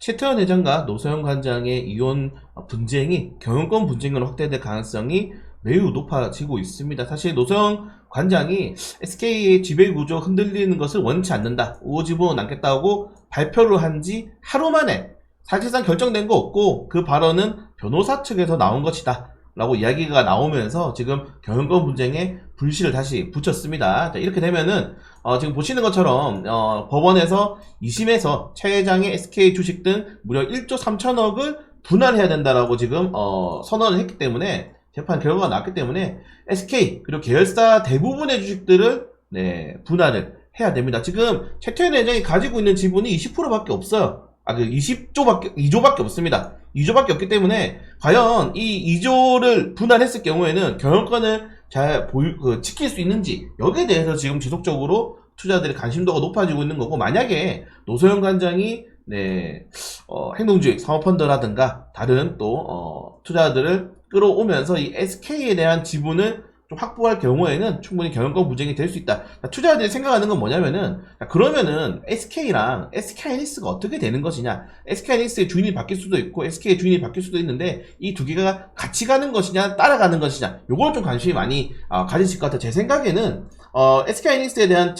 최태원 회장과 노소영 관장의 이혼 분쟁이 경영권 분쟁으로 확대될 가능성이 매우 높아지고 있습니다. 사실 노소영 관장이 SK의 지배 구조 흔들리는 것을 원치 않는다, 우호지보 남겠다고 발표를 한 지 하루 만에 사실상 결정된 거 없고 그 발언은 변호사 측에서 나온 것이다 라고 이야기가 나오면서 지금 경영권 분쟁에 불씨를 다시 붙였습니다. 자, 이렇게 되면은 지금 보시는 것처럼 법원에서 2심에서 최 회장의 SK 주식 등 무려 1조 3천억을 분할해야 된다라고 지금 선언을 했기 때문에, 재판 결과가 나왔기 때문에 SK 그리고 계열사 대부분의 주식들을 분할을 해야 됩니다. 지금 최태원 회장이 가지고 있는 지분이 20%밖에 없어요. 2조밖에 없습니다. 2조밖에 없기 때문에 과연 이 2조를 분할했을 경우에는 경영권을 잘 지킬 수 있는지, 여기에 대해서 지금 지속적으로 투자들의 관심도가 높아지고 있는 거고, 만약에 노소영 관장이 행동주의 사모펀드라든가 다른 또 투자들을 끌어오면서 이 SK에 대한 지분을 좀 확보할 경우에는 충분히 경영권 분쟁이 될 수 있다. 투자자들이 생각하는 건 뭐냐면은, 그러면은 SK랑 SK하이닉스가 어떻게 되는 것이냐, SK하이닉스의 주인이 바뀔 수도 있고 SK의 주인이 바뀔 수도 있는데 이 두 개가 같이 가는 것이냐 따라가는 것이냐, 요걸 좀 관심이 많이 가지실 것 같아요. 제 생각에는 SK하이닉스에 대한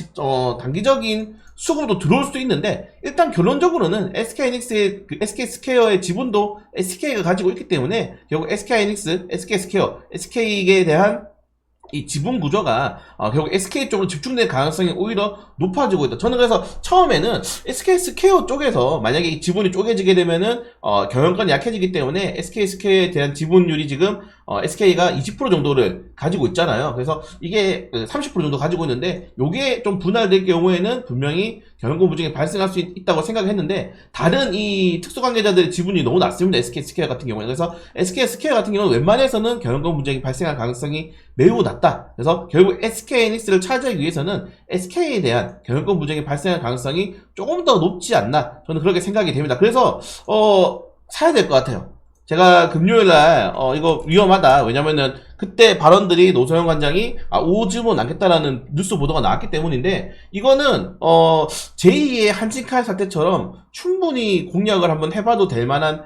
단기적인 수급도 들어올 수도 있는데, 일단 결론적으로는 SK하이닉스의 SK스퀘어의 지분도 SK가 가지고 있기 때문에 결국 SK하이닉스, SK스퀘어, SK에 대한 이 지분 구조가 결국 SK 쪽으로 집중될 가능성이 오히려 높아지고 있다. 저는 그래서 처음에는 SK 스퀘어 쪽에서 만약에 이 지분이 쪼개지게 되면은 경영권이 약해지기 때문에 SK 스퀘어에 대한 지분율이 지금 SK가 20% 정도를 가지고 있잖아요. 그래서 이게 30% 정도 가지고 있는데, 요게 좀 분할될 경우에는 분명히 경영권 분쟁이 발생할 수 있다고 생각을 했는데, 다른 이 특수관계자들의 지분이 너무 낮습니다. SK 스퀘어 같은 경우에는. 그래서 SK 스퀘어 같은 경우는 웬만해서는 경영권 분쟁이 발생할 가능성이 매우 낮다. 그래서 결국 SK하이닉스를 차지하기 위해서는 SK에 대한 경영권 분쟁이 발생할 가능성이 조금 더 높지 않나, 저는 그렇게 생각이 됩니다. 그래서 사야 될 것 같아요. 제가 금요일날 이거 위험하다, 왜냐면은 그때 발언들이 노소영 관장이 우호지보 남겠다라는 뉴스 보도가 나왔기 때문인데, 이거는 제2의 한진칼 사태처럼 충분히 공략을 한번 해봐도 될 만한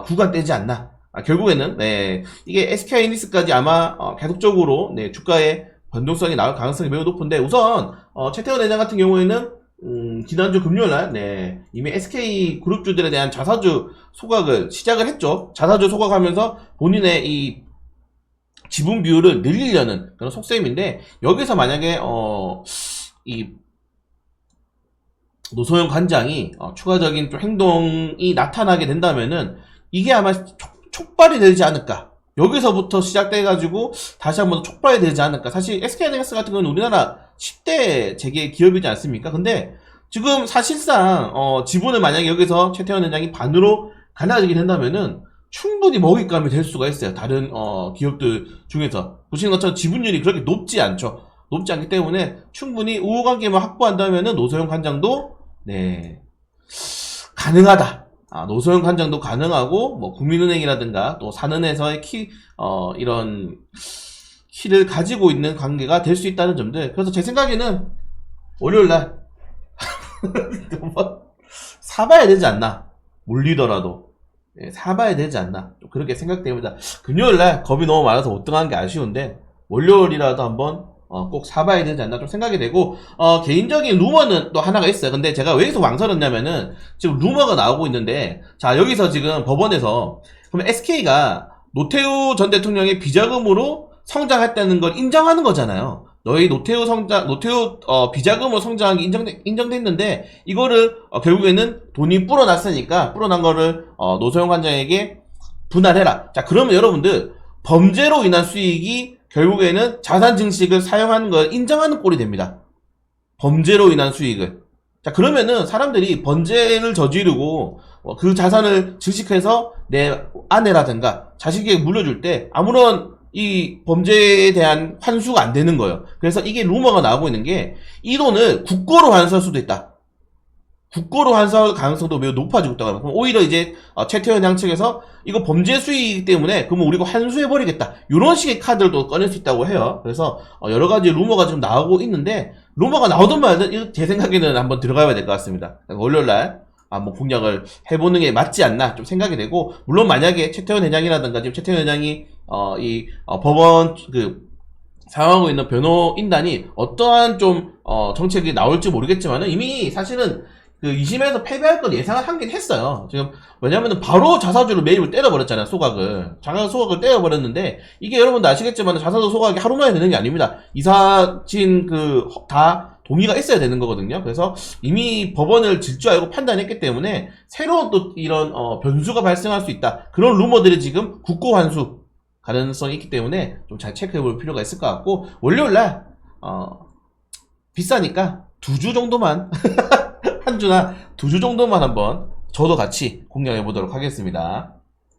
구간대지 않나. 결국에는 이게 SK하이닉스까지 아마 계속적으로 주가의 변동성이 나올 가능성이 매우 높은데, 우선 최태원 회장 같은 경우에는 지난주 금요일날 이미 SK그룹주들에 대한 자사주 소각을 시작을 했죠. 자사주 소각하면서 본인의 이 지분 비율을 늘리려는 그런 속셈인데, 여기서 만약에 이 노소영 관장이 추가적인 좀 행동이 나타나게 된다면은 이게 아마 촉발이 되지 않을까. 여기서부터 시작돼가지고 다시 한번 촉발이 되지 않을까. 사실 SK하이닉스 같은 경우는 우리나라 10대 재계 기업이지 않습니까? 근데 지금 사실상 지분을 만약에 여기서 최태원 회장이 반으로 가져가게 된다면은 충분히 먹잇감이 될 수가 있어요. 다른 기업들 중에서 보시는 것처럼 지분율이 그렇게 높지 않죠. 높지 않기 때문에 충분히 우호관계만 확보한다면은 노소영 관장도 가능하다. 노소영 관장도 가능하고, 뭐 국민은행이라든가 또 산은에서의 이런 키를 가지고 있는 관계가 될 수 있다는 점들. 그래서 제 생각에는 월요일날 사봐야 되지 않나, 몰리더라도 사봐야 되지 않나, 좀 그렇게 생각됩니다. 금요일날 겁이 너무 많아서 못 등한 게 아쉬운데, 월요일이라도 한번 꼭 사봐야 되지 않나 좀 생각이 되고, 개인적인 루머는 또 하나가 있어요. 근데 제가 왜 여기서 망설였냐면은, 지금 루머가 나오고 있는데, 자, 여기서 지금 법원에서, 그러면 SK가 노태우 전 대통령의 비자금으로 성장했다는 걸 인정하는 거잖아요. 너희 노태우 비자금으로 성장한 게 인정됐는데, 이거를 결국에는 돈이 불어났으니까, 불어난 거를 노소영 관장에게 분할해라. 자, 그러면 여러분들, 범죄로 인한 수익이 결국에는 자산 증식을 사용하는 걸 인정하는 꼴이 됩니다. 범죄로 인한 수익을. 자, 그러면은 사람들이 범죄를 저지르고 그 자산을 증식해서 내 아내라든가 자식에게 물려줄 때 아무런 이 범죄에 대한 환수가 안 되는 거예요. 그래서 이게 루머가 나오고 있는 게, 이 돈을 국고로 환수할 수도 있다. 국고로 환수할 가능성도 매우 높아지고 있다고 합니다. 그럼 오히려 이제 최태원 양 측에서 이거 범죄 수익이기 때문에 그러면 우리가 환수해버리겠다, 이런 식의 카드를 꺼낼 수 있다고 해요. 그래서 여러 가지 루머가 지금 나오고 있는데, 루머가 나오든 말든 제 생각에는 한번 들어가야 될 것 같습니다. 월요일날 뭐 공략을 해보는 게 맞지 않나 좀 생각이 되고, 물론 만약에 최태원 회장이라든가 지금 최태원 회장이 법원 상하고 있는 변호인단이 어떠한 좀 정책이 나올지 모르겠지만은 이미 사실은 2심에서 패배할 건 예상을 하긴 했어요. 지금 왜냐면은 바로 자사주를 매입을 때려버렸잖아요. 자사소각을 때려버렸는데, 이게 여러분도 아시겠지만 자사주 소각이 하루 만에 되는 게 아닙니다. 이사진 다 동의가 있어야 되는 거거든요. 그래서 이미 법원을 질 줄 알고 판단했기 때문에 새로운 또 이런 변수가 발생할 수 있다, 그런 루머들이 지금 국고 환수 가능성이 있기 때문에 좀 잘 체크해 볼 필요가 있을 것 같고, 월요일날 비싸니까 2주 정도만 한 주나 2주 정도만 한번 저도 같이 공략해 보도록 하겠습니다.